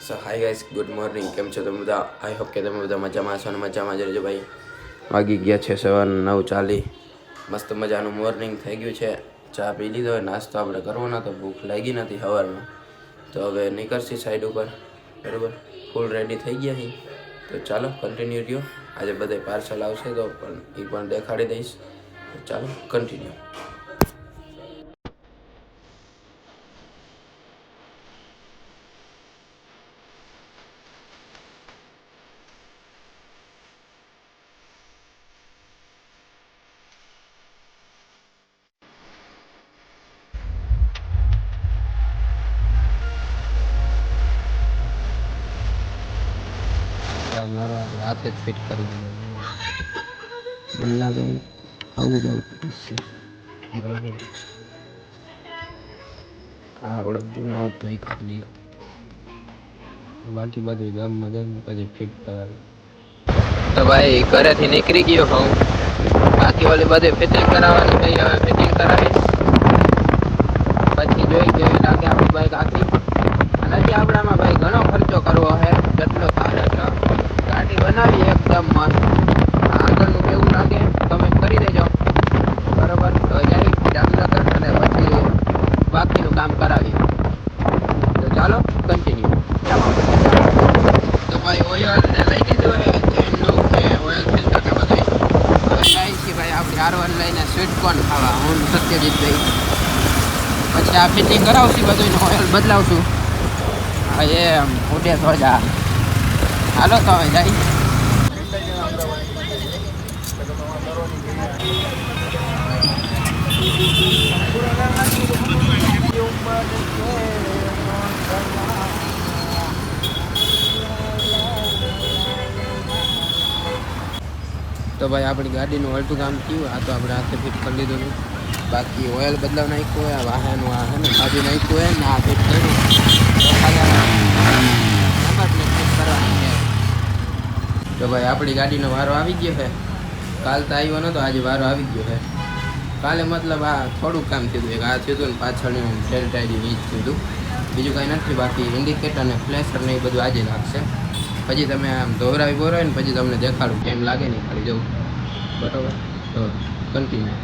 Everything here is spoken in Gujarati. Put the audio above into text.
સો હાય ગાઈસ, ગુડ મોર્નિંગ. કેમ છો તમે બધા? આઈ હોપ કે તમે બધા મજામાં છો અને મજામાં જ રહેજો ભાઈ. વાગી ગયા છે સવારના 9:40. મસ્ત મજાનું મોર્નિંગ થઈ ગયું છે. ચા પી લીધો હોય, નાસ્તો આપણે કરવાનો તો ભૂખ લાગી નથી સવારમાં, તો હવે નીકળશી સાઈડ ઉપર. બરાબર, ફૂલ રેડી થઈ ગયા અહીં. તો ચાલો કન્ટિન્યુ રહ્યો. આજે બધે પાર્સલ આવશે તો પણ એ પણ દેખાડી દઈશ. તો ચાલો કન્ટિન્યુ. મારો હાથે જ ફિટ કરી દીધો. બલ્લા તો આવું બહુ છે બરાબર. આવડે જૂનો હતો એ ખાલી બાકી બધું ગામમાં જઈને પછી ફિટ કરાવે. તો ભાઈ ઘરેથી નીકળી ગયો હું. બાકી ઓલી બધી ફિટિંગ કરાવવાની ભાઈ, હવે ફિટિંગ કરાવીશ પછી જોઈ કેવી લાગે આપણી બાઈક આખી. અને હજી આપણામાં ભાઈ ઘણો ખર્ચો કરવો છે, જેટલો થાય એટલો. ગાડી બનાવી એકદમ મસ્ત. આગળનું કેવું લાગે કમેન્ટ કરી દેજો. બરોબર, તો જઈ જામનગર અને પછી બાકીનું કામ કરાવીએ. તો ચાલો કન્ટિન્યુ. તો ભાઈ ઓઇલ ને લઈ લીધું હોય, ચેનનું કે ઓઇલ ફિલ્ટર કે બધું. હવે જાય છે ભાઈ આપણે R1 લઈને સ્વીટ કોર્ન ખાવા, હું સત્યજીત ભાઈ. પછી આ ફિટિંગ કરાવશું બધું, ઓઇલ બદલાવશું. હા એમ ઉડે તો જા. હાલો તો હવે જાય. તો ભાઈ આપણી ગાડીનું અડધું કામ થયું. આ તો આપણે હાથે ફિટ કરી લીધું હતું. બાકી ઓઇલ બદલાવ નાખ્યું હોય, વાહનનું આ હે ને બાજુ નાખ્યું હોય ને આ ફિટ કર્યું. નંબર પ્લેટ ફિટ કરવાની છે. તો ભાઈ આપણી ગાડીનો વારો આવી ગયો છે. કાલ તો આવ્યો નહોતો, આજે વારો આવી ગયો છે. કાલે મતલબ આ થોડુંક કામ થયું હતું, એક આ થયું હતું ને પાછળનું ટેલ ટાઈડી વીજ થયું હતું. બીજું કાંઈ નથી. બાકી ઇન્ડિકેટર અને ફ્લેશર ને એ બધું આજે લાગશે. પછી તમે આમ દોરાવી બોરાવી ને પછી તમને દેખાડું કેમ લાગે ને ખાલી જવું. બરાબર, તો કન્ટિન્યુ.